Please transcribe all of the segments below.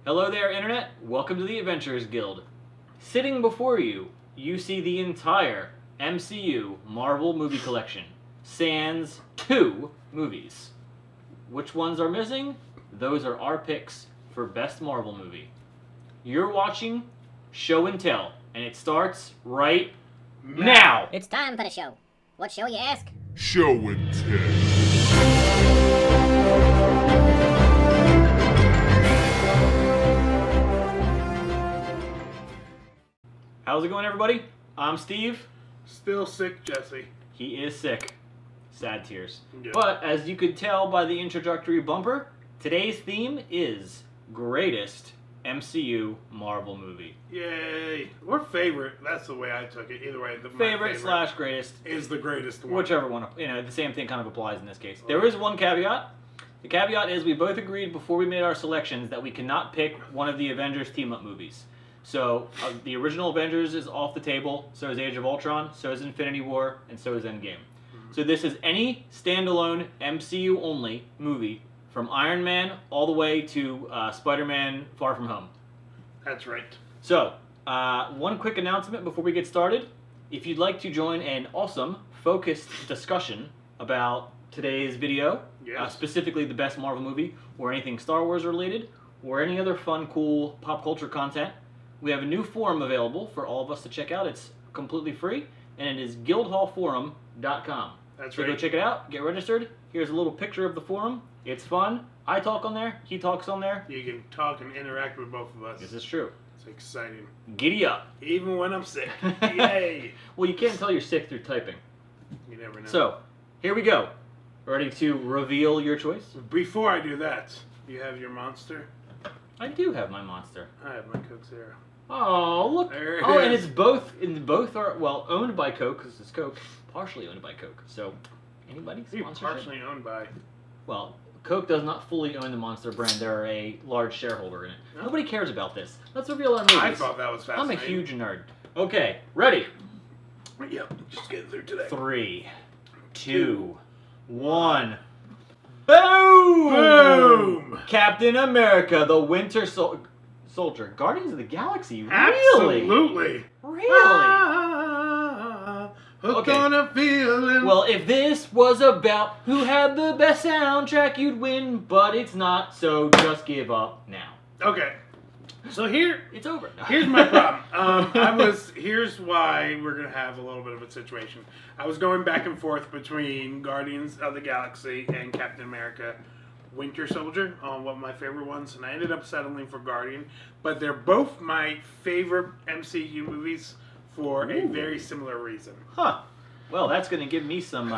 Hello there, Internet. Welcome to the Adventurers Guild. Sitting before you, you see the entire MCU Marvel movie collection, sans 2 movies. Which ones are missing? Those are our picks for Best Marvel Movie. You're watching Show and Tell, and it starts right now. It's time for the show. What show, you ask? Show and Tell. How's it going, everybody? I'm Steve. Still sick, Jesse. He is sick. Sad tears. Yeah. But as you could tell by the introductory bumper, today's theme is greatest MCU Marvel movie. Yay. Or favorite. That's the way I took it. Either way, my Favorite slash greatest. is the greatest one. Whichever one, the same thing kind of applies in this case. There is one caveat. The caveat is we both agreed before we made our selections that we cannot pick one of the Avengers team-up movies. So the original Avengers is off the table, so is Age of Ultron, so is Infinity War, and so is Endgame. So this is any standalone MCU only movie from Iron Man all the way to Spider-Man Far From Home. That's right. So, one quick announcement before we get started. If you'd like to join an awesome, focused discussion about today's video, Yes. specifically the best Marvel movie, or anything Star Wars related, or any other fun, cool pop culture content, we have a new forum available for all of us to check out. It's completely free, and it is guildhallforum.com. That's So right. go check it out, get registered. Here's a little picture of the forum. It's fun. I talk on there, he talks on there. You can talk and interact with both of us. This is true. It's exciting. Giddy up. Even when I'm sick. Yay. Well, you can't tell you're sick through typing. You never know. So, here we go. Ready to reveal your choice? Before I do that, you have your monster. I do have my monster. I have my Coke Zero. Oh, look. There it Oh, and is. it's both, and both are, well, owned by Coke, because it's Coke, partially owned by Coke. So, anybody? You're Sponsorship? partially owned by. Well, Coke does not fully own the Monster brand. They're a large shareholder in it. No? Nobody cares about this. Let's reveal our movies. I thought that was I'm a fascinating. huge nerd. Okay, ready? Yep, just getting through today. 3, 2, 1. Boom! Boom! Captain America, the Winter Soldier. Guardians of the Galaxy? Really? Absolutely. Really? Ah, hooked Okay. on a feeling. Well, if this was about who had the best soundtrack, you'd win, but it's not, so just give up now. Okay. So It's over. here's my problem. Here's why we're gonna have a little bit of a situation. I was going back and forth between Guardians of the Galaxy and Captain America Winter Soldier on what my favorite ones, and I ended up settling for Guardian. But they're both my favorite MCU movies for a very similar reason. Huh. Well, that's going to give me some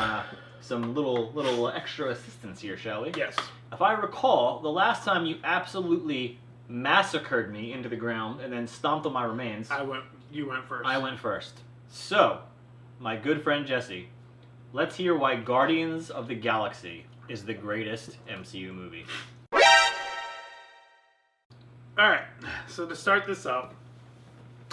little extra assistance here, shall we? Yes. If I recall, the last time you absolutely massacred me into the ground and then stomped on my remains, You went first. I went first. So, my good friend Jesse, let's hear why Guardians of the Galaxy is the greatest MCU movie. Alright, so to start this up,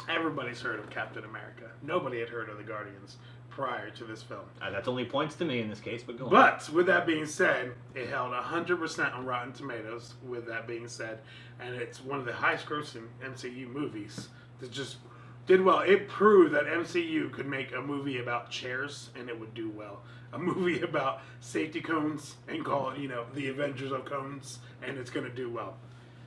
everybody's heard of Captain America. Nobody had heard of the Guardians prior to this film. That's only points to me in this case, but go on. But, with that being said, it held 100% on Rotten Tomatoes, with that being said, and it's one of the highest grossing MCU movies that just did well. It proved that MCU could make a movie about chairs and it would do well. A movie about safety cones and call it, the Avengers of Cones, and it's going to do well.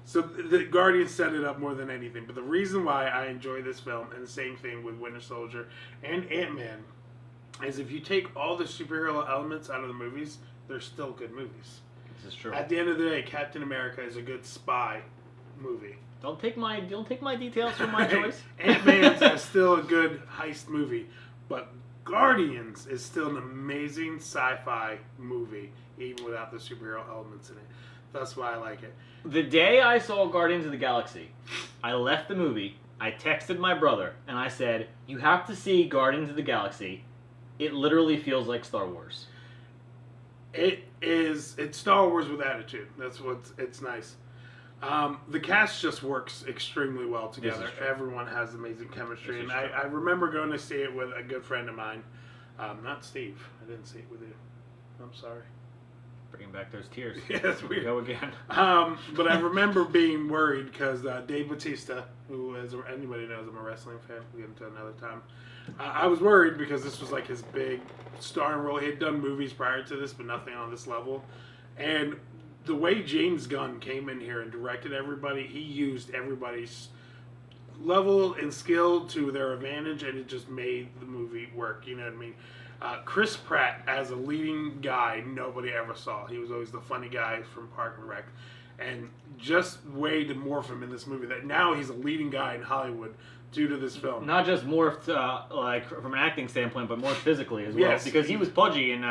So the Guardians set it up more than anything. But the reason why I enjoy this film, and the same thing with Winter Soldier and Ant-Man, is if you take all the superhero elements out of the movies, they're still good movies. This is true. At the end of the day, Captain America is a good spy movie. Don't take my details from my choice. Ant-Man is still a good heist movie, but Guardians is still an amazing sci-fi movie, even without the superhero elements in it. That's why I like it. The day I saw Guardians of the Galaxy, I left the movie, I texted my brother, and I said, you have to see Guardians of the Galaxy. It literally feels like Star Wars. It's Star Wars with attitude. It's nice. The cast just works extremely well together. This is true. Everyone has amazing chemistry. This And is true. I remember going to see it with a good friend of mine. Not Steve. I didn't see it with you. I'm sorry. Bringing back those tears. Yes, we go again. But I remember being worried because Dave Bautista, who, as anybody knows, I'm a wrestling fan. We'll get into another time. I was worried because this was like his big starring role. He had done movies prior to this, but nothing on this level. And the way James Gunn came in here and directed everybody, he used everybody's level and skill to their advantage, and it just made the movie work. You know what I mean? Chris Pratt as a leading guy, nobody ever saw. He was always the funny guy from Park and Rec, and just way to morph him in this movie. That now he's a leading guy in Hollywood due to this film. Not just morphed like from an acting standpoint, but more physically as well. Yes. Because he was pudgy in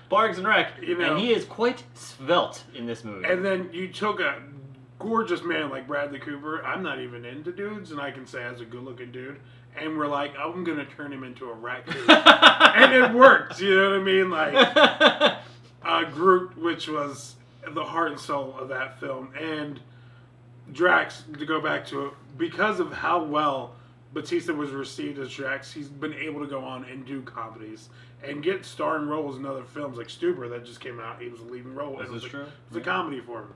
Parks and Rec, and he is quite svelte in this movie. And then you took a gorgeous man like Bradley Cooper. I'm not even into dudes, and I can say as a good-looking dude. And we're like, I'm gonna turn him into a raccoon, and it worked. You know what I mean? Like Groot, which was the heart and soul of that film, and Drax. To go back to it, because of how well Batista was received as Drax, he's been able to go on and do comedies and get starring roles in other films, like Stuber that just came out. He was a leading role. This is true. It was a comedy for him.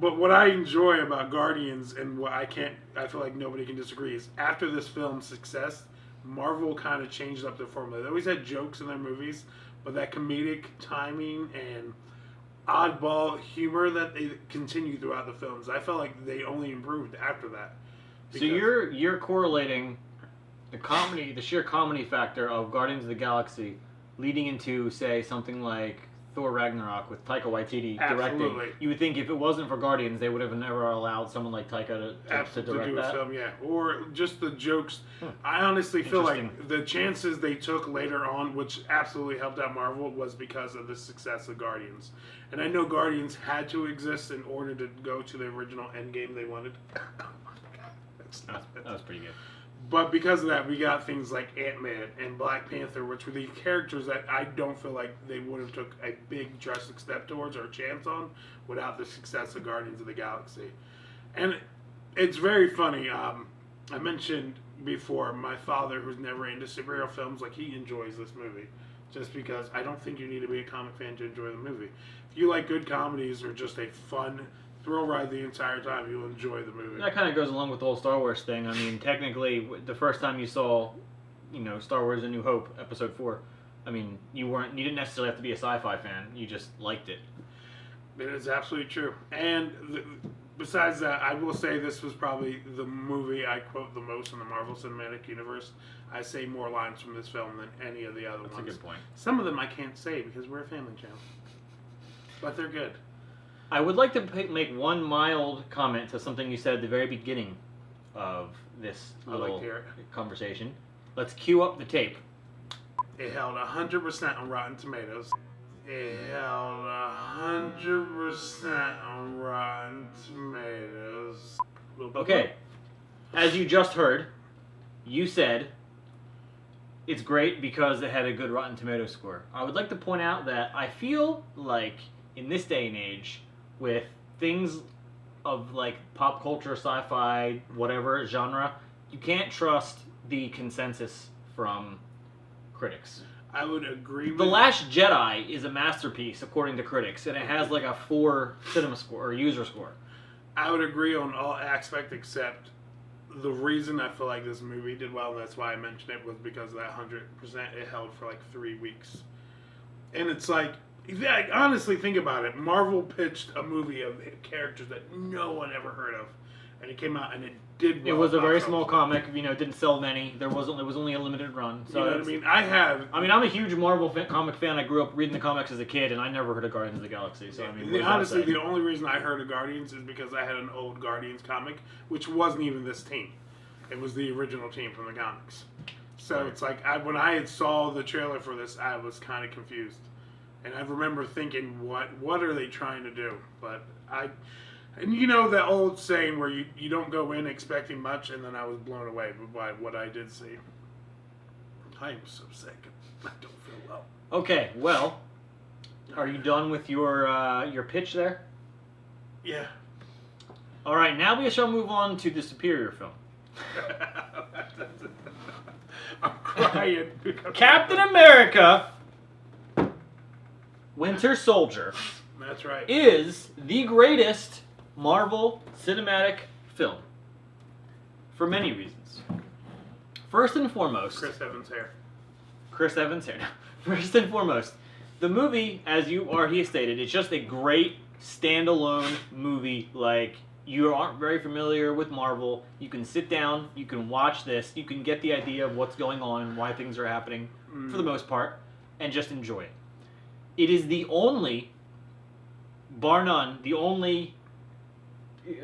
But what I enjoy about Guardians, and what I feel like nobody can disagree, is after this film's success, Marvel kind of changed up their formula. They always had jokes in their movies, but that comedic timing and oddball humor that they continue throughout the films, I felt like they only improved after that. So you're correlating the sheer comedy factor of Guardians of the Galaxy leading into, say, something like Thor Ragnarok with Taika Waititi directing. You would think if it wasn't for Guardians, they would have never allowed someone like Taika to direct do that. Film, yeah. Or just the jokes. I honestly feel like the chances they took later on, which absolutely helped out Marvel, was because of the success of Guardians. And I know Guardians had to exist in order to go to the original Endgame they wanted. Oh my God. That was pretty good. But because of that, we got things like Ant-Man and Black Panther, which were the characters that I don't feel like they would have took a big drastic step towards or a chance on without the success of Guardians of the Galaxy. And it's very funny. I mentioned before my father, who's never into superhero films, like he enjoys this movie. Just because I don't think you need to be a comic fan to enjoy the movie. If you like good comedies or just a fun thrill ride the entire time, you'll enjoy the movie. That kind of goes along with the whole Star Wars thing. I mean, technically, the first time you saw, Star Wars: A New Hope, Episode 4, I mean, you didn't necessarily have to be a sci-fi fan. You just liked it. It is absolutely true. And besides that, I will say this was probably the movie I quote the most in the Marvel Cinematic Universe. I say more lines from this film than any of the other ones. That's a good point. Some of them I can't say because we're a family channel. But they're good. I would like to make one mild comment to something you said at the very beginning of this little conversation. Let's cue up the tape. It held 100% on Rotten Tomatoes. It held 100% on Rotten Tomatoes. Okay. As you just heard, you said it's great because it had a good Rotten Tomatoes score. I would like to point out that I feel like in this day and age, with things of like pop culture, sci-fi, whatever genre, you can't trust the consensus from critics. I would agree with The Last Jedi is a masterpiece according to critics, and it has like a 4 cinema score or user score. I would agree on all aspects except the reason I feel like this movie did well, and that's why I mentioned it, was because of that 100% it held for like 3 weeks. And it's like, yeah, honestly, think about it. Marvel pitched a movie of characters that no one ever heard of, and it came out and it did well. It was a very small comic. It didn't sell many. It was only a limited run. So you know what I mean? I'm a huge Marvel comic fan. I grew up reading the comics as a kid, and I never heard of Guardians of the Galaxy. So honestly, the only reason I heard of Guardians is because I had an old Guardians comic, which wasn't even this team. It was the original team from the comics. So It's like when I saw the trailer for this, I was kind of confused. And I remember thinking, what are they trying to do? And you know that old saying where you don't go in expecting much, and then I was blown away by what I did see. I am so sick. I don't feel well. Okay, well, are you done with your pitch there? Yeah. All right, now we shall move on to the superior film. I'm crying. Captain America. Winter Soldier That's right. is the greatest Marvel cinematic film for many reasons. First and foremost, Chris Evans' hair. Chris Evans here. First and foremost, the movie, as you already stated, it's just a great standalone movie. Like, you aren't very familiar with Marvel, you can sit down, you can watch this, you can get the idea of what's going on and why things are happening, for the most part, and just enjoy it. It is the only, bar none, the only,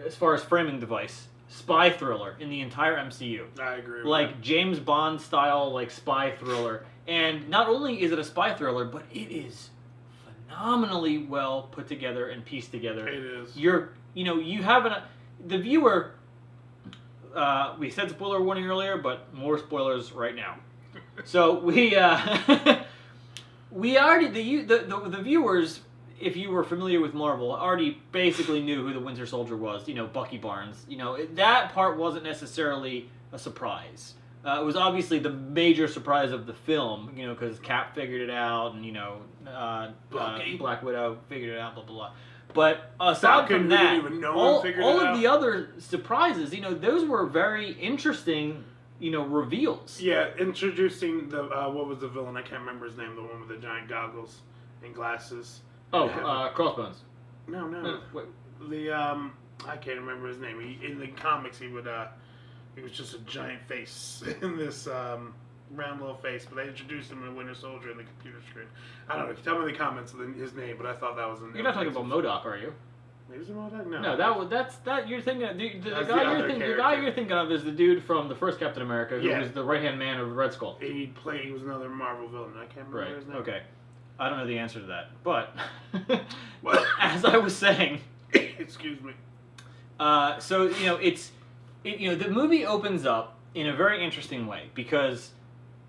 as far as framing device, spy thriller in the entire MCU. I agree with Like James Bond style, like spy thriller. And not only is it a spy thriller, but it is phenomenally well put together and pieced together. It is. You have the viewer. We said spoiler warning earlier, but more spoilers right now. So we already the viewers, if you were familiar with Marvel, already basically knew who the Winter Soldier was. Bucky Barnes. That part wasn't necessarily a surprise. It was obviously the major surprise of the film, because Cap figured it out, and Black Widow figured it out, blah blah blah. But aside Falcon, from we that, didn't even know all him figured of it out. the other surprises, those were very interesting, reveals. Yeah, introducing the what was the villain? I can't remember his name. The one with the giant goggles and glasses. Oh, Crossbones. No. Wait. The I can't remember his name. In the comics, he was just a giant face in this round little face. But they introduced him in Winter Soldier in the computer screen. I don't know. Tell me in the comments his name, but I thought that was. You're not talking about MODOK, are you? He was in MODOK? No. No, that you're thinking. The That's guy the other the guy character. you're thinking of is the dude from the first Captain America, who Yeah. was the right hand man of Red Skull. He was another Marvel villain. I can't remember Right. his name. Okay. I don't know the answer to that, but What? as I was saying, Excuse me. so the movie opens up in a very interesting way because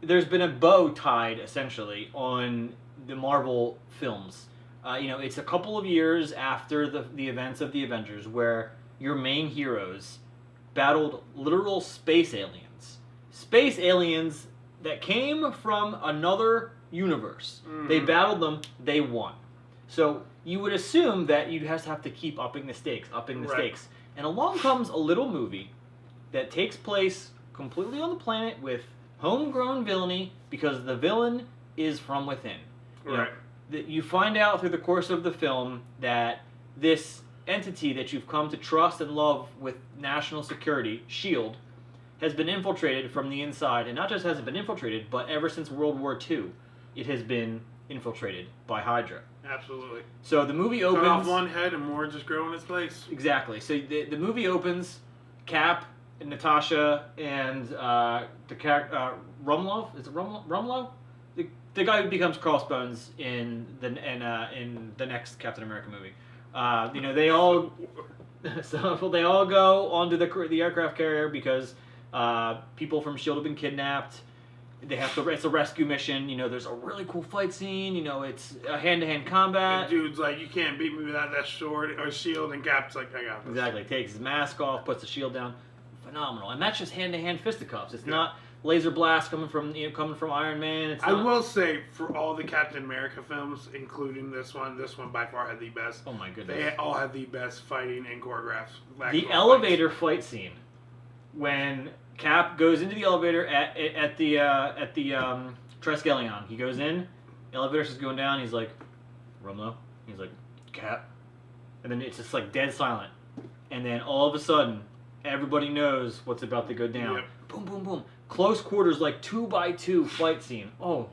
there's been a bow tied essentially on the Marvel films. It's a couple of years after the events of the Avengers where your main heroes battled literal space aliens. Space aliens that came from another universe. They battled them, they won. So you would assume that you'd have to keep upping the stakes. Right. And along comes a little movie that takes place completely on the planet with homegrown villainy because the villain is from within. Right. You find out through the course of the film that this entity that you've come to trust and love with national security, S.H.I.E.L.D., has been infiltrated from the inside. And not just has it been infiltrated, but ever since World War II, it has been infiltrated by Hydra. Absolutely. So the movie Cut opens... off one head and more just grow in its place. Exactly. So the movie opens, Cap and Natasha and the character Rumlow. Is it Rumlow? The guy who becomes Crossbones in the next Captain America movie. They all they all go onto the aircraft carrier because people from S.H.I.E.L.D. have been kidnapped. It's a rescue mission. There's a really cool fight scene. It's a hand-to-hand combat. The dude's like, you can't beat me without that sword or shield, and Cap's like, I got this. Exactly. Takes his mask off, puts the shield down. Phenomenal. And that's just hand-to-hand fisticuffs. It's not laser blast coming from Iron Man. It's I not... will say, for all the Captain America films, including this one by far had the best. Oh my goodness. They all had the best fighting and choreographed. The elevator fight scene when Cap goes into the elevator at the Triskelion. He goes in, elevator's just going down. He's like, Rumlow. He's like, Cap, and then it's just like dead silent. And then all of a sudden, everybody knows what's about to go down. Yep. Boom, boom, boom. Close quarters, like 2x2 fight scene. Oh,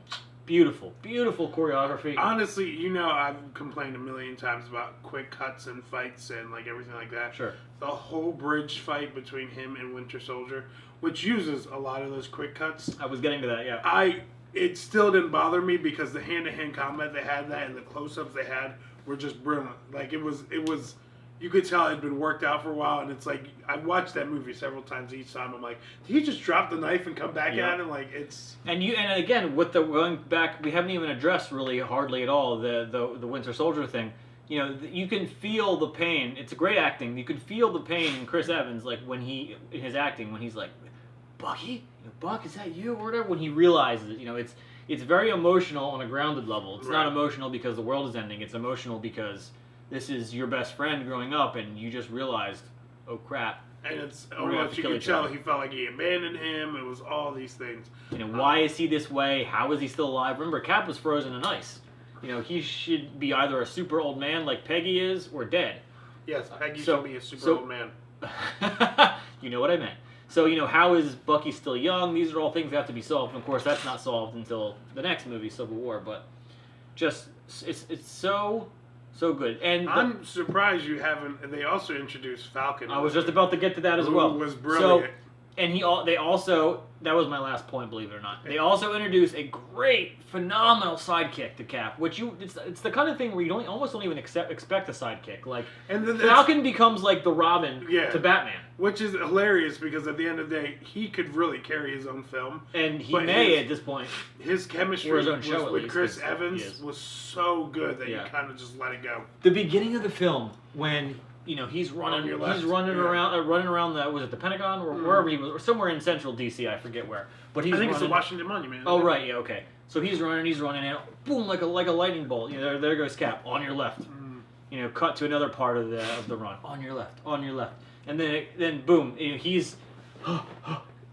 beautiful, beautiful choreography. Honestly, I've complained a million times about quick cuts and fights and like everything like that. Sure. The whole bridge fight between him and Winter Soldier, which uses a lot of those quick cuts. I was getting to that, yeah. It still didn't bother me because the hand-to-hand combat they had and the close-ups they had were just brilliant. Like it was. You could tell it had been worked out for a while, and it's like I watched that movie several times each time. I'm like, did he just drop the knife and come back at him? Like it's. And again, with the going back, we haven't even addressed really hardly at all the Winter Soldier thing. You can feel the pain. It's a great acting. You can feel the pain in Chris Evans, like when in his acting, when he's like, Bucky, Buck, is that you or whatever? When he realizes, it's very emotional on a grounded level. It's not Right. emotional because the world is ending. It's emotional because this is your best friend growing up, and you just realized, oh crap. And it's We're gonna have almost to you kill could each tell other. he felt like he abandoned him. It was all these things. You know, why is he this way? How is he still alive? Remember, Cap was frozen in ice. You know, he should be either a super old man like Peggy is, or dead. Yes, Peggy so- should be a super so- old man. You know what I meant. So, you know, how is Bucky still young? These are all things that have to be solved. And of course, that's not solved until the next movie, Civil War. But just, it's so good. And I'm surprised you haven't. They also introduced Falcon. I was just about to get to that as who well. was brilliant. So, and they also, that was my last point, believe it or not. They also introduced a great, phenomenal sidekick to Cap, which it's the kind of thing where you almost don't even expect a sidekick. Like, And then Falcon becomes like the Robin Yeah. to Batman. which is hilarious because at the end of the day, he could really carry his own film. And he But may his- at this point. His chemistry Or his own show, at with least, Chris 'cause Evans he is. was so good that Yeah. you kind of just let it go. The beginning of the film, when you know he's running, On your left, yeah. running around the was it the Pentagon or wherever he was, or somewhere in central DC, I forget where. But he's I think it's the running- Washington Monument. Oh right, yeah, okay. So he's running, and boom, like a lightning bolt. You know, there goes Cap on your left. You know, cut to another part of the run on your left, and then boom, you know, he's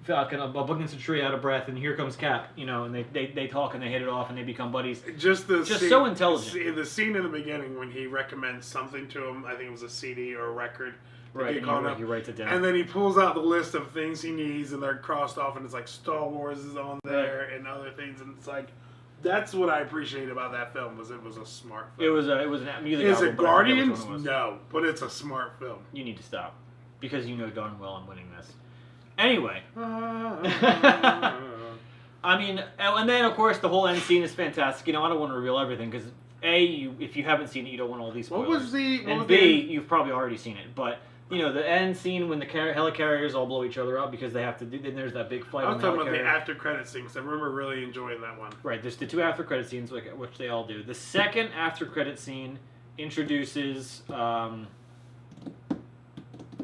Falcon up against a tree, out of breath, and here comes Cap. You know, and they talk and they hit it off and they become buddies. Just Just so intelligent. The scene in the beginning when he recommends something to him, I think it was a CD or a record. to Right, get and caught up. he writes it down. And then he pulls out the list of things he needs, and they're crossed off, and it's like Star Wars is on there and other things, and it's like that's what I appreciate about that film was it was a smart film. It was an music Is album. it but I forget which Guardians? one it was. No, but it's a smart film. You need to stop. Because you know darn well I'm winning this. Anyway. I mean, and then, of course, the whole end scene is fantastic. You know, I don't want to reveal everything, because, A, if you haven't seen it, you don't want all these spoilers. What was the... what And was B, the- you've probably already seen it. But, you know, the end scene when the helicarriers all blow each other up because they have to do... Then there's that big fight I on was the talking about the helicarrier. after credit scene, 'cause I remember really enjoying that one. Right, there's the two after credit scenes, which they all do. The second after credit scene introduces the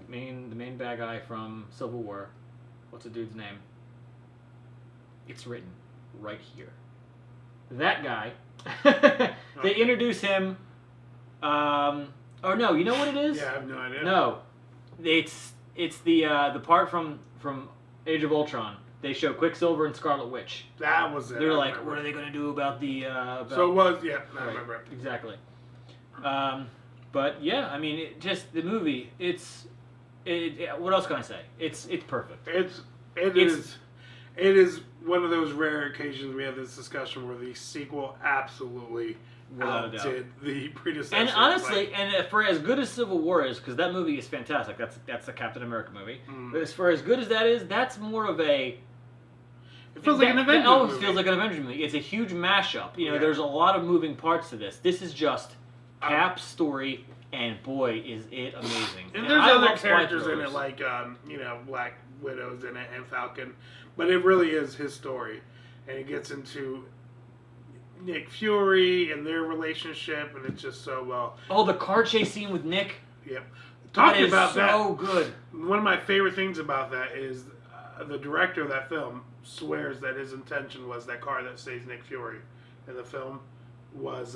main bad guy from Civil War. What's the dude's name? It's written right here. That guy. They introduce him. Oh no, you know what it is? Yeah, I have no idea. No, it's the part from Age of Ultron. They show Quicksilver and Scarlet Witch. That was it. They're I like, remember. what are they going to do about the... So it was, yeah, I Right, remember it. exactly. But yeah, I mean, the movie, what else can I say? It's perfect. It is one of those rare occasions we have this discussion where the sequel absolutely Without a doubt. outdid the predecessor. And honestly, Like, and for as good as Civil War is, because that movie is fantastic, that's the Captain America movie. But as far as good as that is, that's more of a... it feels like an Avengers It movie. feels like an Avengers movie. It's a huge mashup. You know, Yeah. there's a lot of moving parts to this. This is just Cap's story, and boy, is it amazing. And there's I other love spy characters in it, thrillers. like Black Widow's in it and Falcon, but it really is his story, and it gets into Nick Fury and their relationship, and it's just so well. Oh, the car chase scene with Nick. Yep. That Talking is about so that, good. one of my favorite things about that is the director of that film swears that his intention was that car that saves Nick Fury in the film was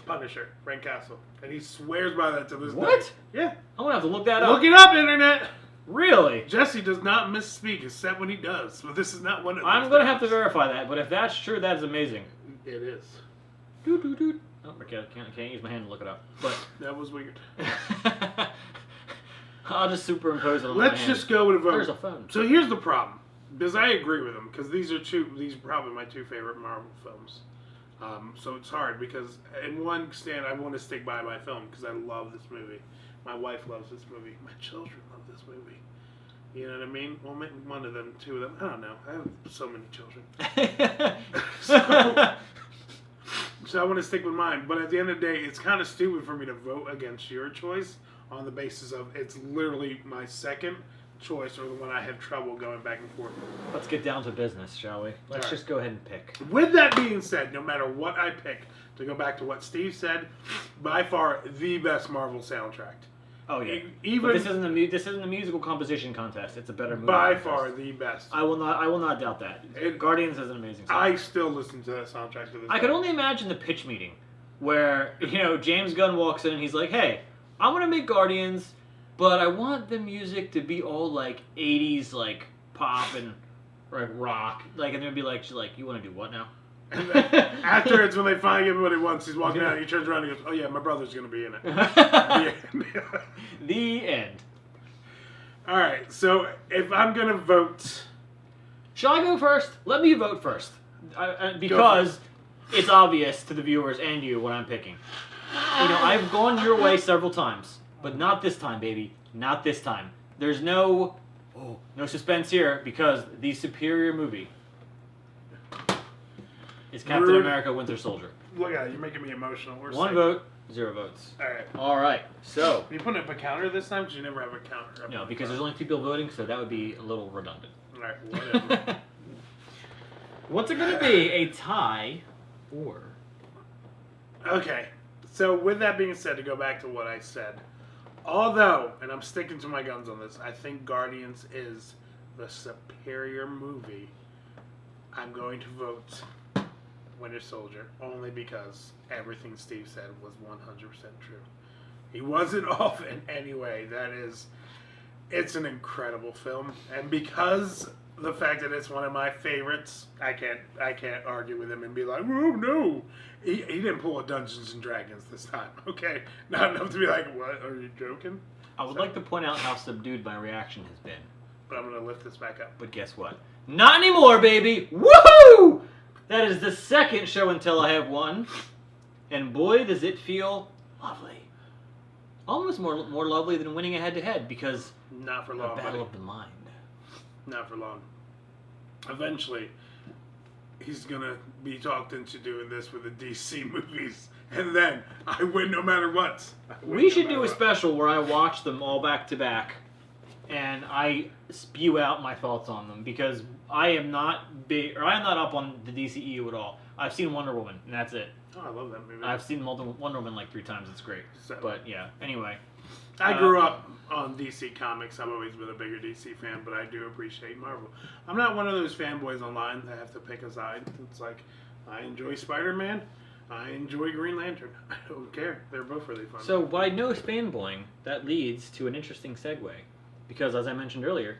Punisher, Frank Castle, and he swears by that to this day. What? Yeah. I'm gonna have to look that up. Look it up, internet. Really? Jesse does not misspeak except when he does, but this is not one of I'm those gonna have to times. verify that, but if that's true, that is amazing. It is. Doot, doot, doot. Oh, okay, I can't use my hand to look it up. But That was weird. I'll just superimpose it on my Let's hand. just go with a vote. There's a phone. So here's the problem, because I agree with him, because these are probably my two favorite Marvel films. So it's hard, because in one stand, I want to stick by my film, because I love this movie. My wife loves this movie. My children love this movie. You know what I mean? Well, maybe one of them, two of them. I don't know. I have so many children. So I want to stick with mine. But at the end of the day, it's kind of stupid for me to vote against your choice on the basis of it's literally my second choice or the one I have trouble going back and forth. Let's get down to business, shall we? Let's All right. just go ahead and pick. With that being said, no matter what I pick, to go back to what Steve said, by far the best Marvel soundtrack. Oh yeah. Even But this isn't a musical composition contest. It's a better movie by contest. far the best. I will not doubt that. Guardians is an amazing song. I still listen to that soundtrack to this I day. could only imagine the pitch meeting where, James Gunn walks in and he's like, "Hey, I'm gonna make Guardians, but I want the music to be all like 80s like pop and like rock." Like, and they'd be like, she's like, "You want to do what now?" And then afterwards, when they finally give him what he wants, he's walking out. He turns around and goes, "Oh yeah, my brother's gonna be in it." The end. All right. So if I'm gonna vote, Shall I go first? Let me vote first, because it's obvious to the viewers and you what I'm picking. I've gone your way several times, but not this time, baby. Not this time. There's no suspense here because the superior movie is Captain Rude. America: Winter Soldier. look at it. You're making me emotional. We're One safe. vote, 0 votes. All right. All right. So Are you putting up a counter this time? Because you never have a counter. no, because there's only 2 people voting, so that would be a little redundant. All right. Whatever. What's it going to be? A tie or? Okay. So with that being said, to go back to what I said, although, and I'm sticking to my guns on this, I think Guardians is the superior movie, I'm going to vote Winter Soldier only because everything Steve said was 100% true. He wasn't off in any way. It's an incredible film, and because the fact that it's one of my favorites, I can't argue with him and be like, "Oh no." He didn't pull a Dungeons and Dragons this time, okay? Not enough to be like, "What? Are you joking?" I would like to point out how subdued my reaction has been. But I'm going to lift this back up. But guess what? Not anymore, baby! Woohoo! That is the second show until I have won. And boy, does it feel lovely. Almost more lovely than winning a head-to-head because Not for a long, battle buddy. of the mind. Not for long. Eventually, he's going to be talked into doing this with the DC movies. And then, I win no matter what. We should do a special where I watch them all back to back. And I spew out my thoughts on them because I am not up on the DCEU at all. I've seen Wonder Woman, and that's it. Oh, I love that movie. I've seen Wonder Woman like 3 times. It's great. So- But yeah, anyway. I grew up on DC Comics. I've always been a bigger DC fan, but I do appreciate Marvel. I'm not one of those fanboys online that have to pick a side. It's like, I enjoy Spider-Man. I enjoy Green Lantern. I don't care. They're both really fun. So by no fanboying, that leads to an interesting segue. Because as I mentioned earlier,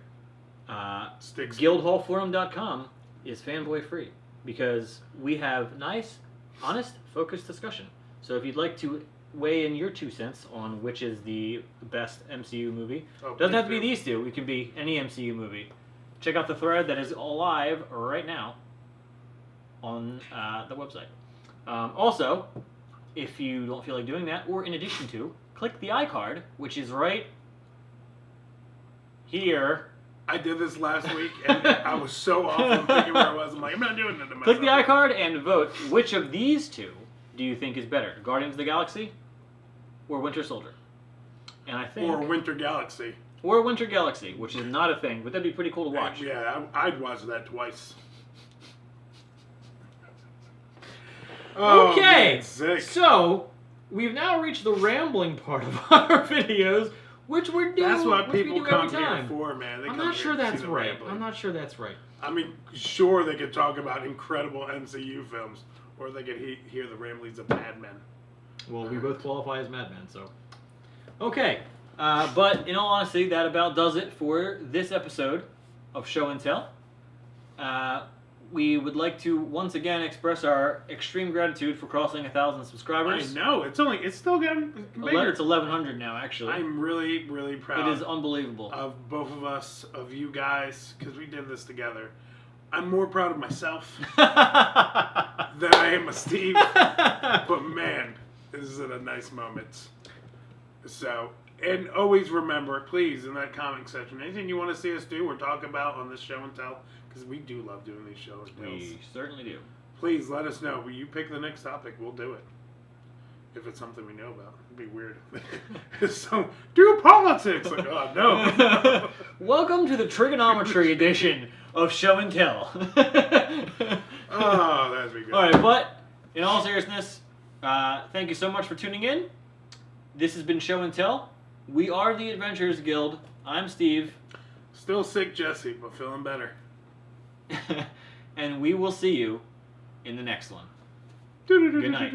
Sticks. guildhallforum.com is fanboy free. Because we have nice, honest, focused discussion. So if you'd like to weigh in your 2 cents on which is the best MCU movie, doesn't have to be these 2. It can be any MCU movie. Check out the thread that is live right now on the website. Also, if you don't feel like doing that, or in addition to, click the iCard, which is right here. I did this last week, and I was so off on thinking where I was. I'm like, I'm not doing it to myself. Click the iCard and vote which of these 2 do you think is better, Guardians of the Galaxy or Winter Soldier? And I think... Or Winter Galaxy. Or Winter Galaxy, which is not a thing, but that'd be pretty cool to watch. Yeah, I'd watch that twice. Oh, Okay, man, sick. so we've now reached the rambling part of our videos, which we're doing. That's what which we people do come every here time. for, man. They I'm come not here sure to see that's the right. rambling. I'm not sure that's right. I mean, sure, they could talk about incredible MCU films, or they could hear the ramblings of Mad Men. Well, we both qualify as madmen, so. Okay, but in all honesty, that about does it for this episode of Show and Tell. We would like to once again express our extreme gratitude for crossing 1,000 subscribers. I know it's still getting bigger. It's 1,100 now, actually. I'm really, really proud. It is unbelievable. Of both of us, of you guys, because we did this together. I'm more proud of myself than I am of Steve. But man, this is a nice moment. So, and always remember, please, in that comment section, anything you want to see us do or talk about on this show and tell, because we do love doing these shows and tells. We certainly do. Please let us know. Will you pick the next topic? We'll do it. If it's something we know about. It'd be weird. So, do politics! Like, oh, no. Welcome to the trigonometry edition of Show and Tell. Oh, that'd be good. Alright, but in all seriousness, thank you so much for tuning in. This has been Show and Tell. We are the Adventurers Guild. I'm Steve. Still sick, Jesse, but feeling better. And we will see you in the next one. Good night.